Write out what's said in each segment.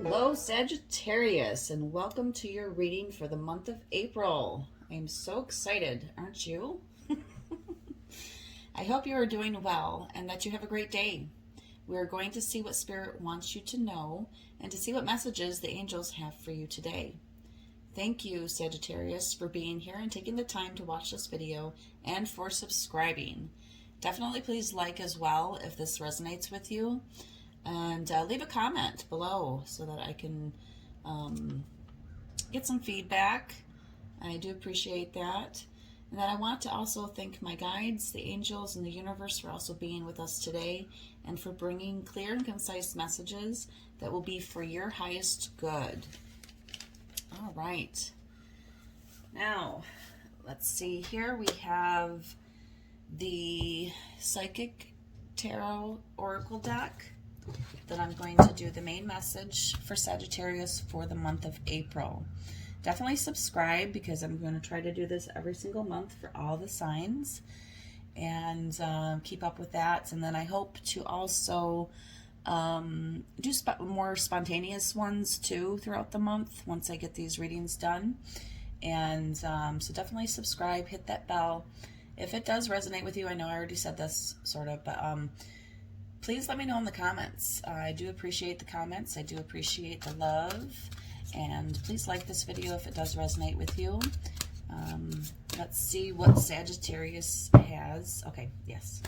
Hello, Sagittarius, and welcome to your reading for the month of April. I'm so excited, aren't you? I hope you are doing well and that you have a great day. We are going to see what Spirit wants you to know and to see what messages the angels have for you today. Thank you, Sagittarius, for being here and taking the time to watch this video and for subscribing. Definitely please like as well if this resonates with you. And leave a comment below so that I can get some feedback. I do appreciate that. And then I want to also thank my guides, the angels, and the universe for also being with us today and for bringing clear and concise messages that will be for your highest good. All right. Now, let's see here. We have the Psychic Tarot Oracle deck that I'm going to do the main message for Sagittarius for the month of April. Definitely subscribe because I'm going to try to do this every single month for all the signs and keep up with that. And then I hope to also do more spontaneous ones too throughout the month once I get these readings done. And so definitely subscribe, hit that bell. If it does resonate with you, I know I already said this sort of, but please let me know in the comments. I do appreciate the comments. I do appreciate the love. And please like this video if it does resonate with you. Let's see what Sagittarius has. Okay, yes.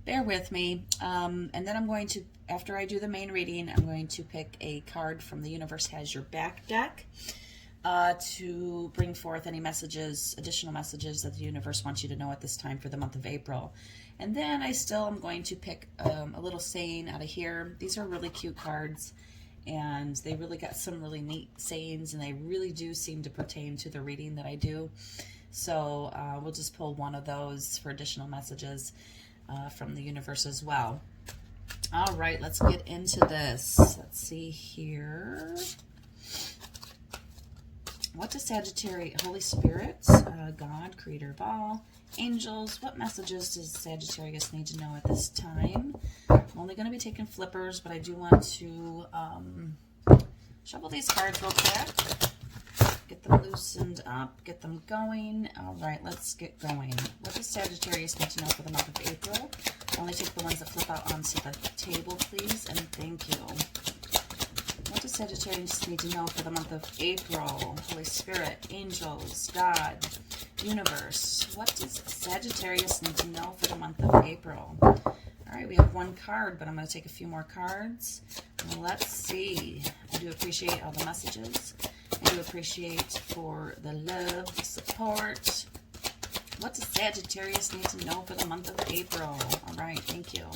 Bear with me. And then I'm going to, after I do the main reading, I'm going to pick a card from the Universe Has Your Back deck to bring forth any messages, additional messages that the universe wants you to know at this time for the month of April. And then I still am going to pick a little saying out of here. These are really cute cards, and they really got some really neat sayings, and they really do seem to pertain to the reading that I do. So we'll just pull one of those for additional messages from the universe as well. All right, let's get into this. Let's see here. What does Sagittarius, Holy Spirit, God, creator of all, angels, what messages does Sagittarius need to know at this time? I'm only going to be taking flippers, but I do want to shuffle these cards real quick. Get them loosened up, get them going. All right, let's get going. What does Sagittarius need to know for the month of April? Only take the ones that flip out onto the table, please, and thank you. What does Sagittarius need to know for the month of April? Holy Spirit, angels, God, universe. What does Sagittarius need to know for the month of April? All right, we have one card, but I'm going to take a few more cards. Let's see. I do appreciate all the messages. I do appreciate for the love, the support. What does Sagittarius need to know for the month of April? All right, thank you.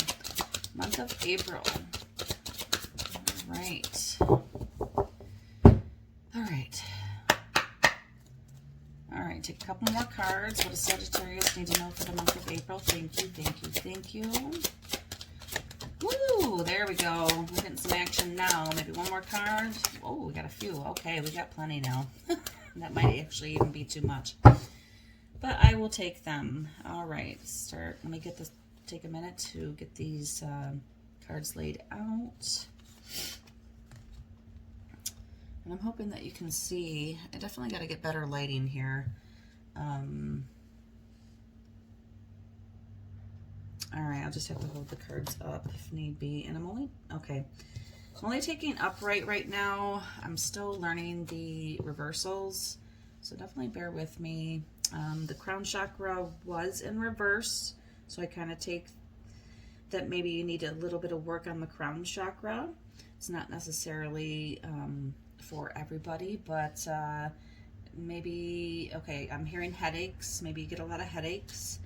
Month of April. All right. All right. All right, take a couple more cards. What does Sagittarius need to know for the month of April? Thank you, thank you, thank you. Woo, there we go. We're getting some action now. Maybe one more card. Oh, we got a few. Okay, we got plenty now. That might actually even be too much. But I will take them. All right, start. Let me get this, take a minute to get these cards laid out. And I'm hoping that you can see. I definitely got to get better lighting here. All right, I'll just have to hold the cards up if need be. And I'm only taking upright right now. I'm still learning the reversals, so definitely bear with me. The crown chakra was in reverse, so I kind of take that maybe you need a little bit of work on the crown chakra. It's not necessarily for everybody, but maybe, okay, I'm hearing headaches. Maybe you get a lot of headaches.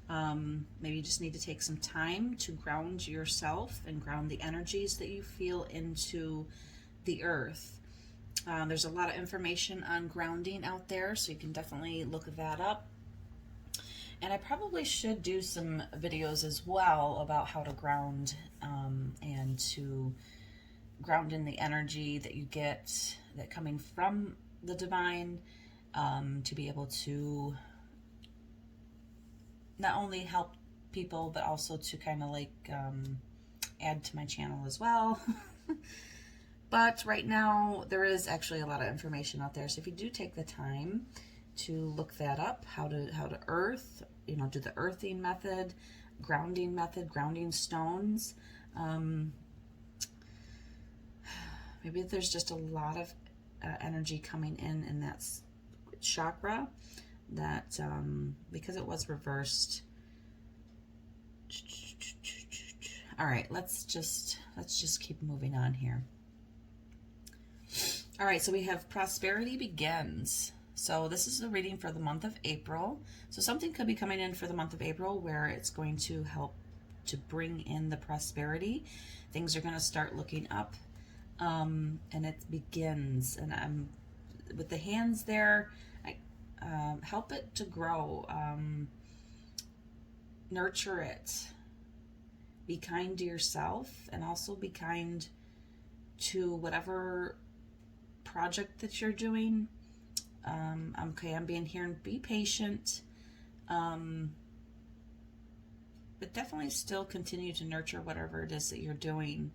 Maybe you just need to take some time to ground yourself and ground the energies that you feel into the earth. There's a lot of information on grounding out there, so you can definitely look that up. And I probably should do some videos as well about how to ground and to ground in the energy that you get that coming from the divine, to be able to not only help people, but also to kind of like add to my channel as well. But right now, there is actually a lot of information out there. So if you do take the time to look that up, how to earth, you know, do the earthing method, grounding stones. Maybe there's just a lot of energy coming in that chakra that because it was reversed. All right, let's just keep moving on here. All right, so we have prosperity begins. So this is the reading for the month of April. So something could be coming in for the month of April where it's going to help to bring in the prosperity. Things are going to start looking up, and it begins. And I'm with the hands there. Help it to grow. Nurture it. Be kind to yourself, and also be kind to whatever project that you're doing. Okay, I'm being here, and be patient, but definitely still continue to nurture whatever it is that you're doing.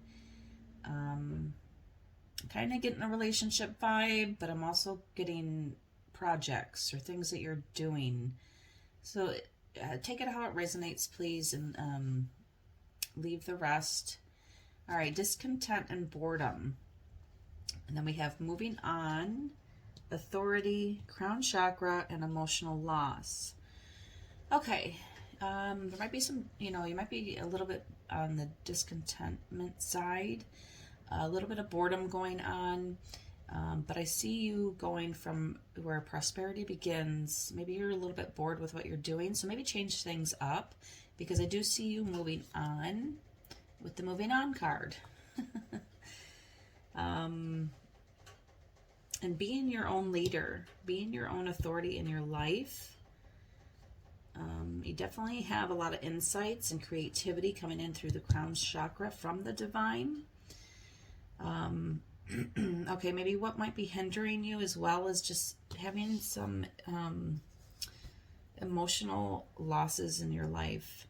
Kind of getting a relationship vibe, but I'm also getting projects or things that you're doing. So take it how it resonates, please, and leave the rest. All right, discontent and boredom. And then we have moving on, authority, crown chakra, and emotional loss. Okay, there might be some, you might be a little bit on the discontentment side, a little bit of boredom going on, but I see you going from where prosperity begins. Maybe you're a little bit bored with what you're doing, so maybe change things up, because I do see you moving on with the moving on card. And being your own leader, being your own authority in your life. You definitely have a lot of insights and creativity coming in through the crown chakra from the divine. Okay, maybe what might be hindering you as well is just having some emotional losses in your life.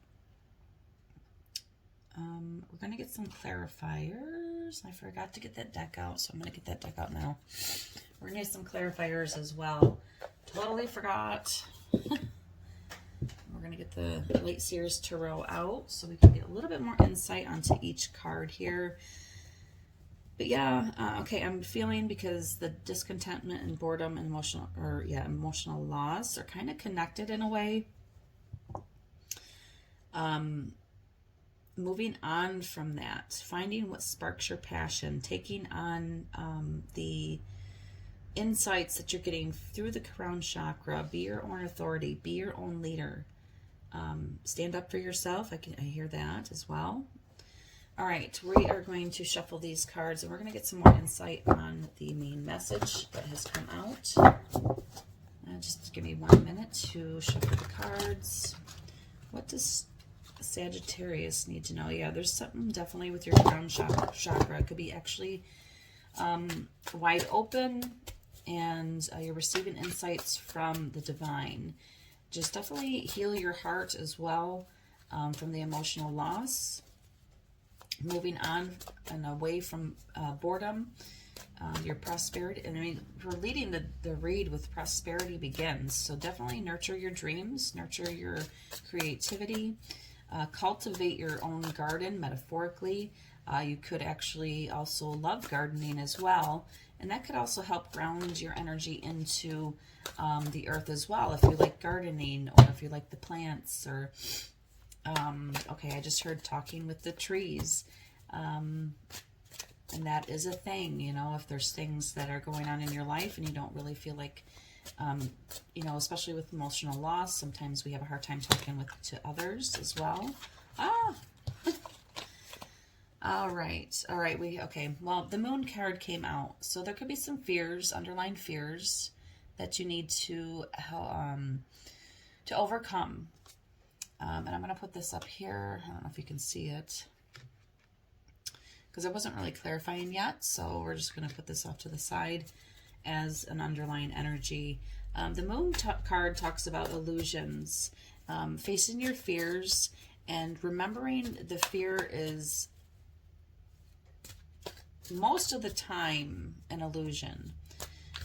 We're going to get some clarifiers. I forgot to get that deck out, so I'm going to get that deck out now. We're going to get some clarifiers as well. Totally forgot. We're going to get the Late Series Tarot out so we can get a little bit more insight onto each card here. But yeah, okay, I'm feeling, because the discontentment and boredom and emotional loss are kind of connected in a way. Moving on from that, finding what sparks your passion, taking on the insights that you're getting through the crown chakra. Be your own authority, be your own leader. Stand up for yourself. I hear that as well. All right, we are going to shuffle these cards, and we're going to get some more insight on the main message that has come out. Just give me 1 minute to shuffle the cards. What does Sagittarius need to know? Yeah, there's something definitely with your crown chakra. It could be actually wide open, and you're receiving insights from the divine. Just definitely heal your heart as well from the emotional loss. Moving on and away from boredom, your prosperity. And I mean, we're leading the read with prosperity begins. So definitely nurture your dreams, nurture your creativity. Cultivate your own garden, metaphorically. You could actually also love gardening as well. And that could also help ground your energy into the earth as well. If you like gardening, or if you like the plants, or, okay, I just heard talking with the trees. And that is a thing, if there's things that are going on in your life and you don't really feel like, especially with emotional loss, sometimes we have a hard time talking to others as well. All right. Okay. Well, the moon card came out, so there could be some fears, underlying fears that you need to overcome. And I'm going to put this up here. I don't know if you can see it, because I wasn't really clarifying yet. So we're just going to put this off to the side as an underlying energy. The moon card talks about illusions. facing your fears and remembering the fear is most of the time an illusion.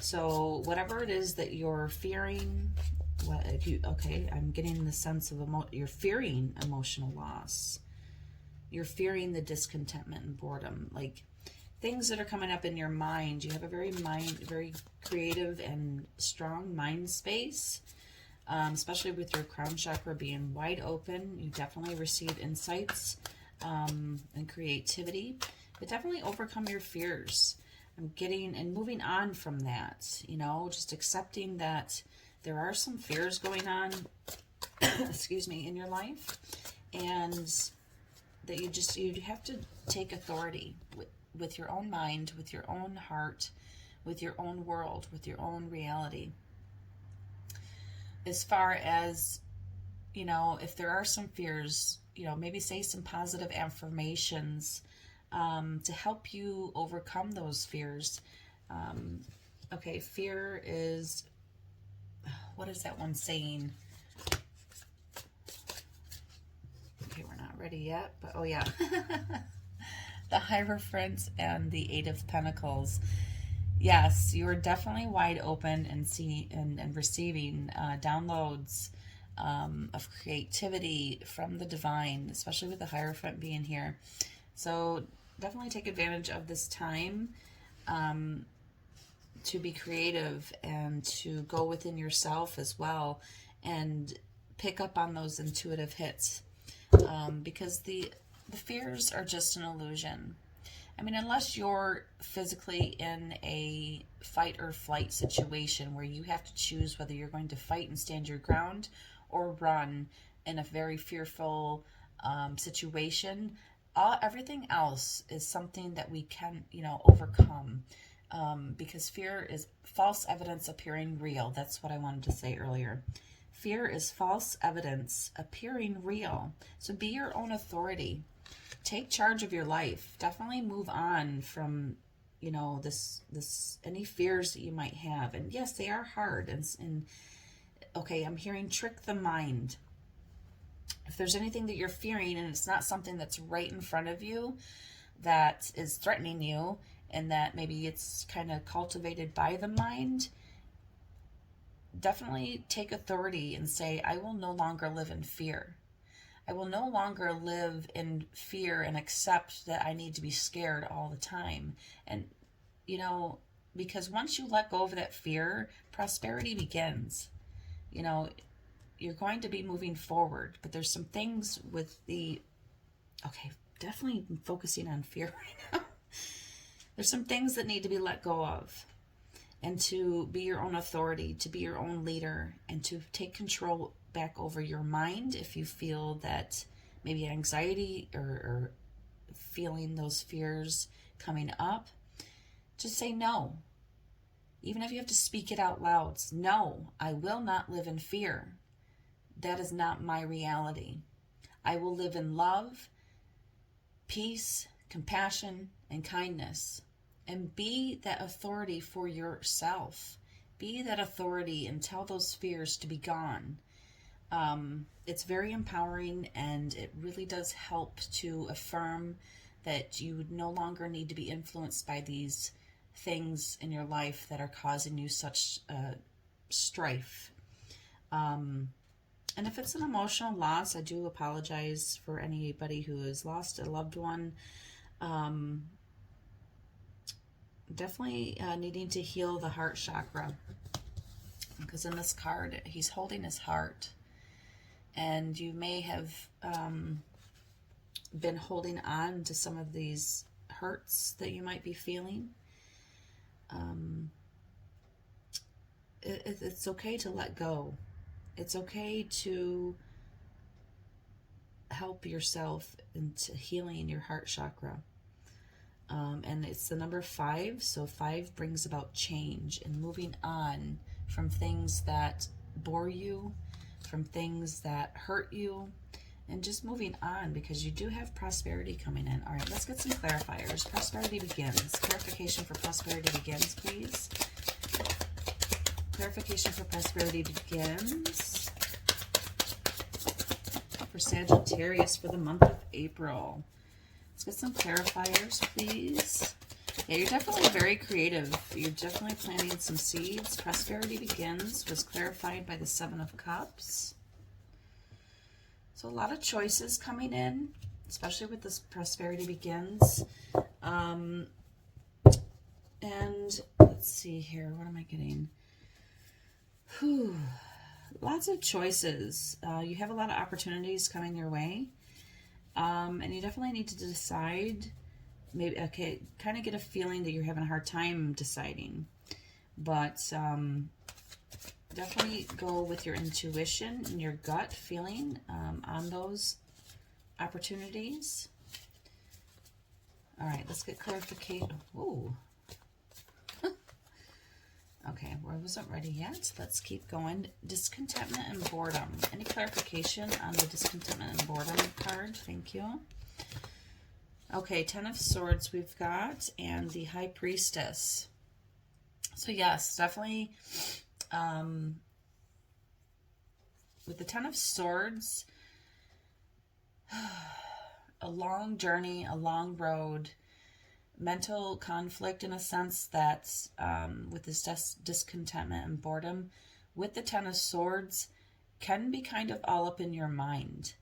So whatever it is that you're fearing, okay, I'm getting the sense of you're fearing emotional loss. You're fearing the discontentment and boredom, like things that are coming up in your mind. You have a very creative and strong mind space, especially with your crown chakra being wide open. You definitely receive insights and creativity, but definitely overcome your fears. I'm getting and moving on from that, you know, just accepting that there are some fears going on, excuse me, in your life, and that you have to take authority with your own mind, with your own heart, with your own world, with your own reality. As far as, you know, if there are some fears, you know, maybe say some positive affirmations to help you overcome those fears. Okay, fear is, what is that one saying? Okay, we're not ready yet, but oh yeah. The Hierophant and the Eight of Pentacles. Yes, you're definitely wide open and receiving downloads of creativity from the divine, especially with the Hierophant being here. So definitely take advantage of this time to be creative and to go within yourself as well and pick up on those intuitive hits, because the fears are just an illusion. I mean, unless you're physically in a fight or flight situation where you have to choose whether you're going to fight and stand your ground or run in a very fearful situation, everything else is something that we can, you know, overcome, because fear is false evidence appearing real. That's what I wanted to say earlier. Fear is false evidence appearing real. So be your own authority. Take charge of your life. Definitely move on from, you know, any fears that you might have. And yes, they are hard. And okay, I'm hearing trick the mind. If there's anything that you're fearing and it's not something that's right in front of you that is threatening you, and that maybe it's kind of cultivated by the mind, definitely take authority and say, I will no longer live in fear. I will no longer live in fear and accept that I need to be scared all the time. And, you know, because once you let go of that fear, prosperity begins. You know, you're going to be moving forward, but there's some things with okay, definitely focusing on fear right now. There's some things that need to be let go of, and to be your own authority, to be your own leader, and to take control back over your mind. If you feel that maybe anxiety or feeling those fears coming up, just say no. Even if you have to speak it out loud, no, I will not live in fear. That is not my reality. I will live in love, peace, compassion, and kindness. And be that authority for yourself. Be that authority and tell those fears to be gone. It's very empowering, and it really does help to affirm that you no longer need to be influenced by these things in your life that are causing you such strife. And if it's an emotional loss, I do apologize for anybody who has lost a loved one. Definitely needing to heal the heart chakra, because in this card, he's holding his heart. And you may have been holding on to some of these hurts that you might be feeling. It's okay to let go. It's okay to help yourself into healing your heart chakra. And it's the number 5. So 5 brings about change and moving on from things that bore you, from things that hurt you, and just moving on, because you do have prosperity coming in. All right, let's get some clarifiers. Prosperity begins. Clarification for prosperity begins, please. Clarification for prosperity begins. for Sagittarius for the month of April. Let's get some clarifiers, please. Yeah, you're definitely very creative. You're definitely planting some seeds. Prosperity begins was clarified by the Seven of Cups. So a lot of choices coming in, especially with this prosperity begins. And let's see here. What am I getting? Whew. Lots of choices. You have a lot of opportunities coming your way. And you definitely need to decide. Maybe, okay, kind of get a feeling that you're having a hard time deciding. But definitely go with your intuition and your gut feeling on those opportunities. All right, let's get clarification. Ooh. Okay, well, I wasn't ready yet. Let's keep going. Discontentment and boredom. Any clarification on the discontentment and boredom card? Thank you. Okay, Ten of Swords we've got, and the High Priestess. So yes, definitely with the Ten of Swords, a long journey, a long road, mental conflict in a sense that with this discontentment and boredom, with the Ten of Swords, can be kind of all up in your mind.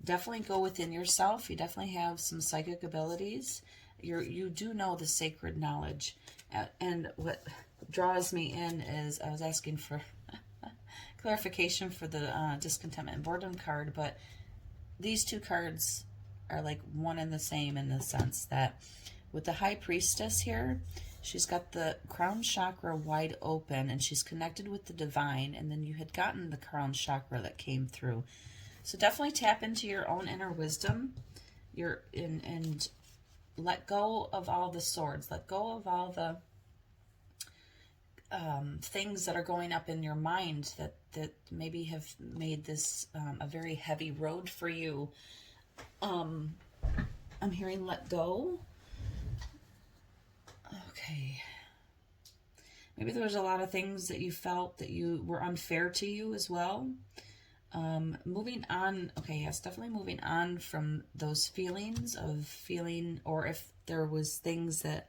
Definitely go within yourself. You definitely have some psychic abilities. You do know the sacred knowledge. And what draws me in is, I was asking for clarification for the discontentment and boredom card, but these two cards are like one and the same in the sense that with the High Priestess here, she's got the crown chakra wide open and she's connected with the divine, and then you had gotten the crown chakra that came through. So definitely tap into your own inner wisdom, and let go of all the swords. Let go of all the things that are going up in your mind that maybe have made this a very heavy road for you. I'm hearing let go. Okay. Maybe there was a lot of things that you felt that you were unfair to you as well. Moving on. Okay, yes, definitely moving on from those feelings of feeling, or if there was things that,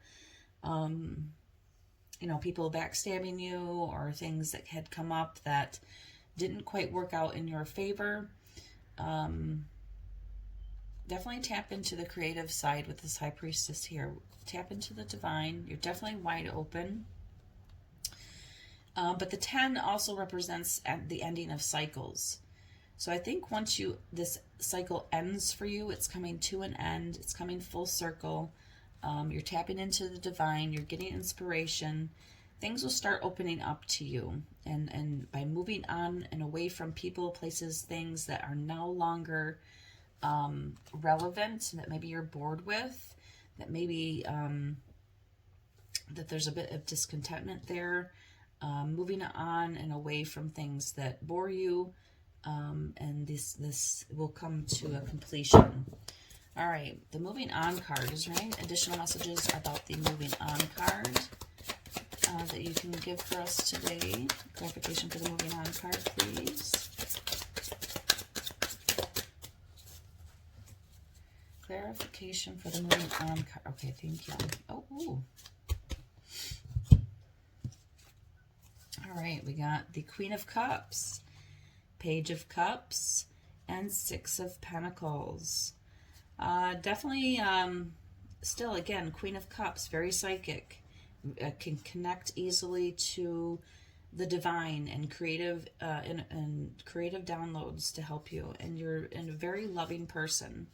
people backstabbing you or things that had come up that didn't quite work out in your favor. Definitely tap into the creative side with this High Priestess here. Tap into the divine. You're definitely wide open. But the 10 also represents the ending of cycles. So I think once this cycle ends for you, it's coming to an end. It's coming full circle. You're tapping into the divine. You're getting inspiration. Things will start opening up to you. And by moving on and away from people, places, things that are no longer relevant, that maybe you're bored with, that maybe that there's a bit of discontentment there. Moving on and away from things that bore you, and this will come to a completion. All right, the moving on card is right. Additional messages about the moving on card that you can give for us today. Clarification for the moving on card, please. Clarification for the moving on card. Okay, thank you. Oh, ooh. All right, we got the Queen of Cups, Page of Cups, and Six of Pentacles. Definitely, still, again, Queen of Cups, very psychic. Can connect easily to the divine and creative and creative downloads to help you. And you're a very loving person.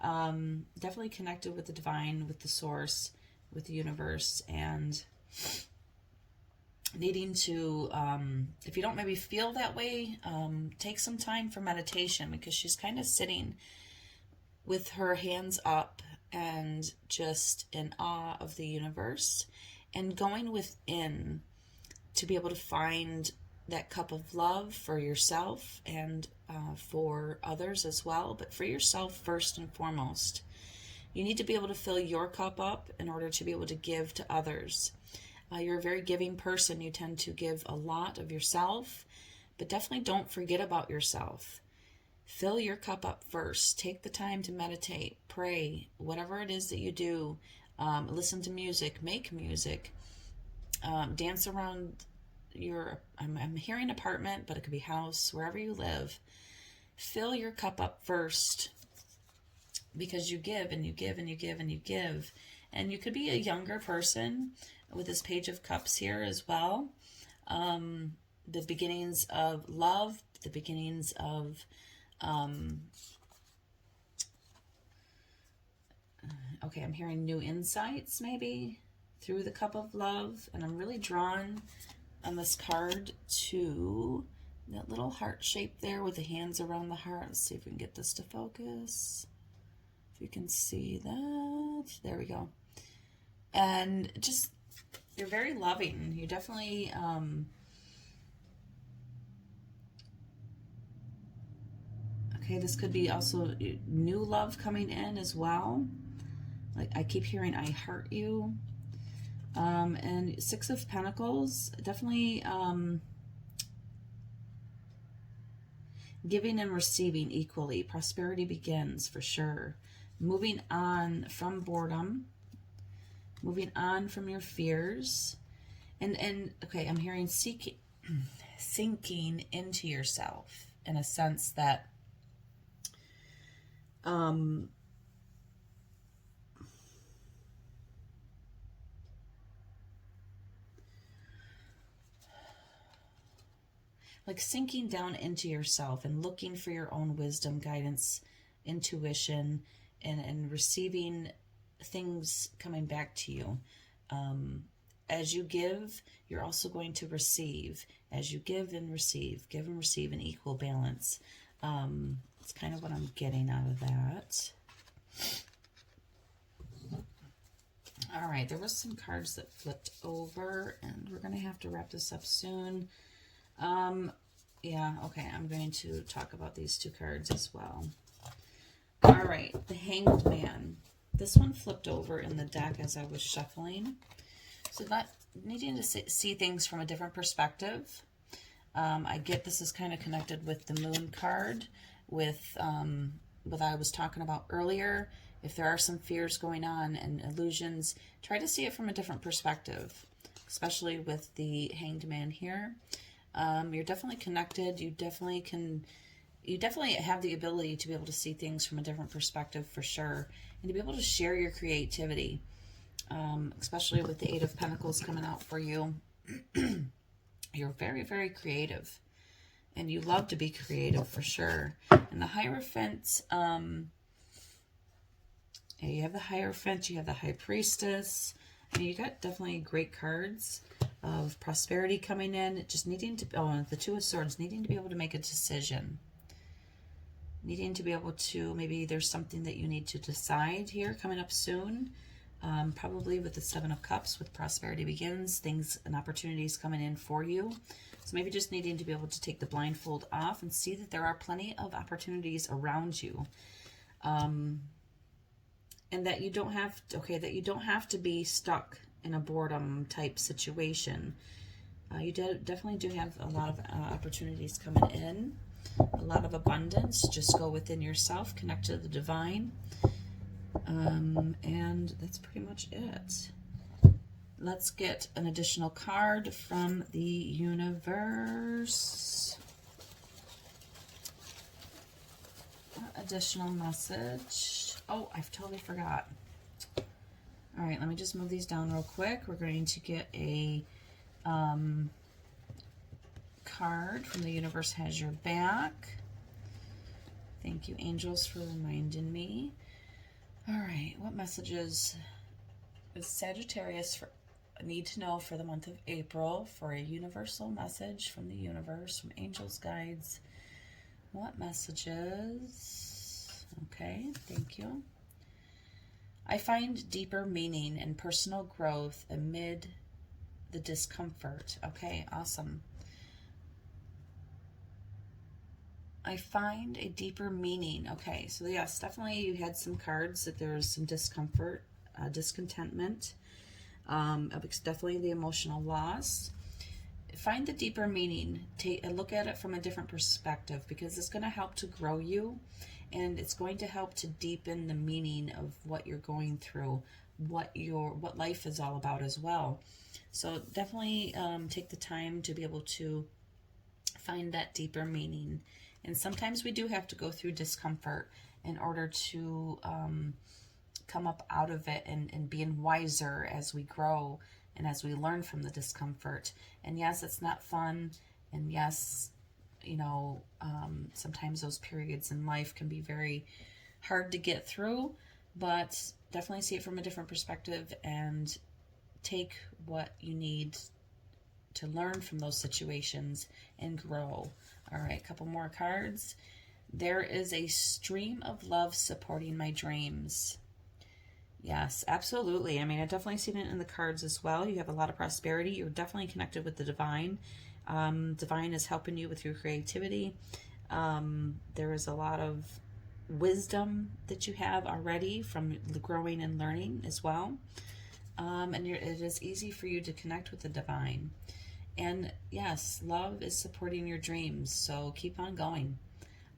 Definitely connected with the divine, with the source, with the universe, and needing to, if you don't maybe feel that way, take some time for meditation, because she's kind of sitting with her hands up and just in awe of the universe, and going within to be able to find that cup of love for yourself and for others as well, but for yourself first and foremost. You need to be able to fill your cup up in order to be able to give to others. You're a very giving person. You tend to give a lot of yourself, but definitely don't forget about yourself. Fill your cup up first. Take the time to meditate, pray, whatever it is that you do. Listen to music, make music, dance around your, I'm hearing apartment, but it could be house, wherever you live. Fill your cup up first, because you give and you give and you give and you give. And you could be a younger person with this Page of Cups here as well. The beginnings of love, the beginnings of okay, I'm hearing new insights maybe through the cup of love. And I'm really drawn on this card to that little heart shape there with the hands around the heart. Let's see if we can get this to focus. If you can see that. There we go. And just, you're very loving. You definitely, okay, this could be also new love coming in as well. Like, I keep hearing, I heart you. And Six of Pentacles, definitely giving and receiving equally. Prosperity begins for sure. Moving on from boredom. Moving on from your fears. And okay, I'm hearing sinking into yourself in a sense that like sinking down into yourself and looking for your own wisdom, guidance, intuition, and receiving things coming back to you. As you give, you're also going to receive. As you give and receive in equal balance. It's kind of what I'm getting out of that. All right, there was some cards that flipped over, and we're going to have to wrap this up soon. Yeah, okay, I'm going to talk about these two cards as well. All right, the Hanged Man. This one flipped over in the deck as I was shuffling. So that needing to see things from a different perspective. I get this is kind of connected with the Moon card, with what I was talking about earlier. If there are some fears going on and illusions, try to see it from a different perspective, especially with the Hanged Man here. You're definitely connected. You definitely have the ability to be able to see things from a different perspective for sure, and to be able to share your creativity, especially with the Eight of Pentacles coming out for you. You're very, very creative, and you love to be creative for sure. And the Hierophant, yeah, you have the Hierophant, you have the High Priestess. I mean, you got definitely great cards of prosperity coming in. Just needing to, the Two of Swords, needing to be able to make a decision. Needing to be able to, maybe there's something that you need to decide here coming up soon. Probably with the Seven of Cups, with prosperity begins, things and opportunities coming in for you. So maybe just needing to be able to take the blindfold off and see that there are plenty of opportunities around you. And that you don't have to, that you don't have to be stuck in a boredom type situation. You definitely do have a lot of opportunities coming in, a lot of abundance. Just go within yourself, connect to the divine, and that's pretty much it. Let's get an additional card from the universe. Additional message. Oh, I've totally forgot. All right, let me just move these down real quick. We're going to get a card from the universe has your back. Thank you, angels, for reminding me. All right, what messages does Sagittarius need to know for the month of April for a universal message from the universe, from angels, guides? What messages? Okay, thank you. I find deeper meaning and personal growth amid the discomfort. Okay, awesome. I find a deeper meaning. Okay, so yes, definitely you had some cards that there's some discomfort, discontentment. Definitely the emotional loss. find the deeper meaning. Look at it from a different perspective, because it's going to help to grow you, and it's going to help to deepen the meaning of what you're going through, what life is all about as well. So definitely take the time to be able to find that deeper meaning. And sometimes we do have to go through discomfort in order to come up out of it and being wiser as we grow and as we learn from the discomfort. And yes, it's not fun. And yes, sometimes those periods in life can be very hard to get through, but definitely see it from a different perspective and take what you need to learn from those situations and grow. All right, a couple more cards. There is a stream of love supporting my dreams. Yes, absolutely. I mean, I've definitely seen it in the cards as well. You have a lot of prosperity. You're definitely connected with the divine. Divine is helping you with your creativity. There is a lot of wisdom that you have already from growing and learning as well. And it is easy for you to connect with the divine. And yes, love is supporting your dreams. So keep on going.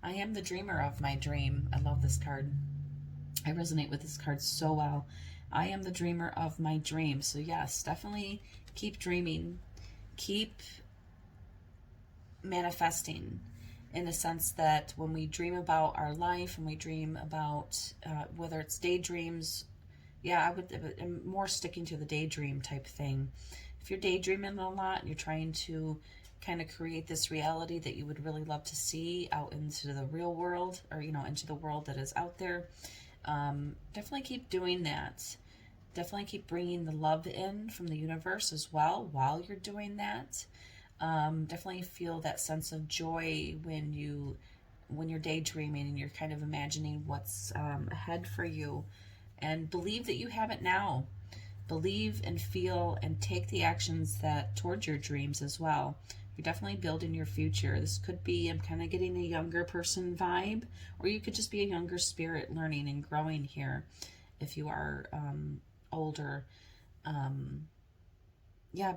I am the dreamer of my dream. I love this card. I resonate with this card so well. I am the dreamer of my dream. So yes, definitely keep dreaming. Keep manifesting, in a sense that when we dream about our life and we dream about whether it's daydreams, I'm more sticking to the daydream type thing. If you're daydreaming a lot and you're trying to kind of create this reality that you would really love to see out into the real world, or into the world that is out there, definitely keep doing that. Definitely keep bringing the love in from the universe as well while you're doing that. Definitely feel that sense of joy when you're daydreaming and you're kind of imagining what's ahead for you, and believe that you have it now. Believe and feel and take the actions that towards your dreams as well. You're definitely building your future. This could be, I'm kind of getting a younger person vibe, or you could just be a younger spirit learning and growing here if you are older.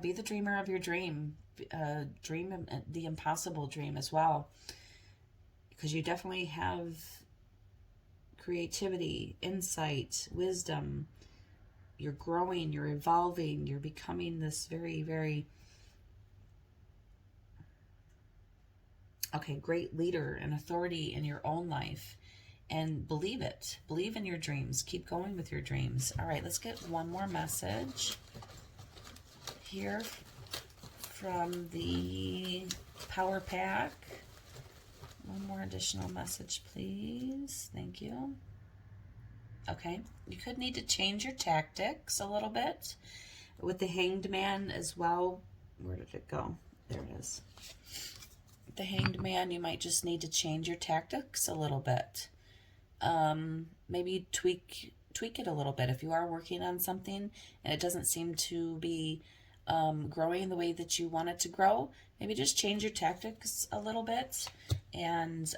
Be the dreamer of your dream. Dream the impossible dream as well, because you definitely have creativity, insight, wisdom. You're growing, you're evolving, you're becoming this very, very great leader and authority in your own life. And believe it. Believe in your dreams. Keep going with your dreams. All right, let's get one more message here from the Power Pack. One more additional message, please. Thank you. Okay, you could need to change your tactics a little bit with the Hanged Man as well. Where did it go? There it is. The Hanged Man, you might just need to change your tactics a little bit. Maybe tweak it a little bit. If you are working on something and it doesn't seem to be growing the way that you want it to grow, maybe just change your tactics a little bit and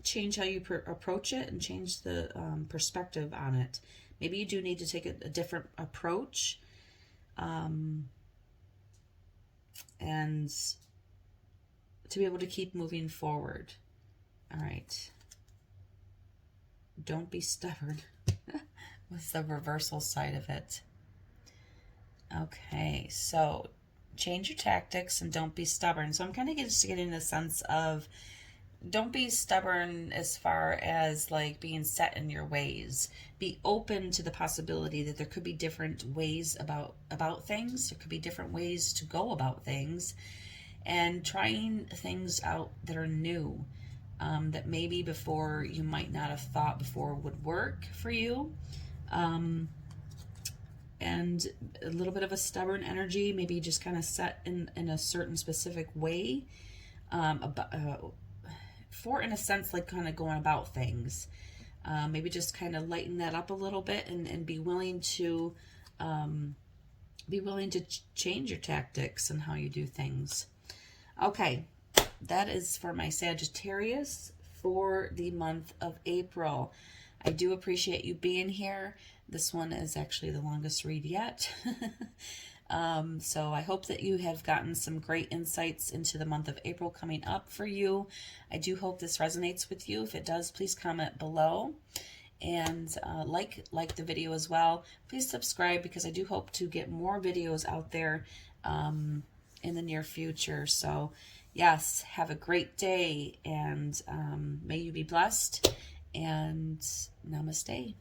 change how you approach it and change the perspective on it. Maybe you do need to take a different approach and to be able to keep moving forward. All right. Don't be stubborn. What's the reversal side of it? Okay, so change your tactics and don't be stubborn. So I'm kind of just getting the sense of don't be stubborn as far as like being set in your ways. Be open to the possibility that there could be different ways about things. There could be different ways to go about things, and trying things out that are new, that maybe before you might not have thought before would work for you. And a little bit of a stubborn energy, maybe just kind of set in a certain specific way, for, in a sense, like kind of going about things. Maybe just kind of lighten that up a little bit and be willing to change your tactics and how you do things. Okay, that is for my Sagittarius for the month of April. I do appreciate you being here. This one is actually the longest read yet. So I hope that you have gotten some great insights into the month of April coming up for you. I do hope this resonates with you. If it does, please comment below. And like the video as well. Please subscribe, because I do hope to get more videos out there in the near future. So yes, have a great day, and may you be blessed, and namaste.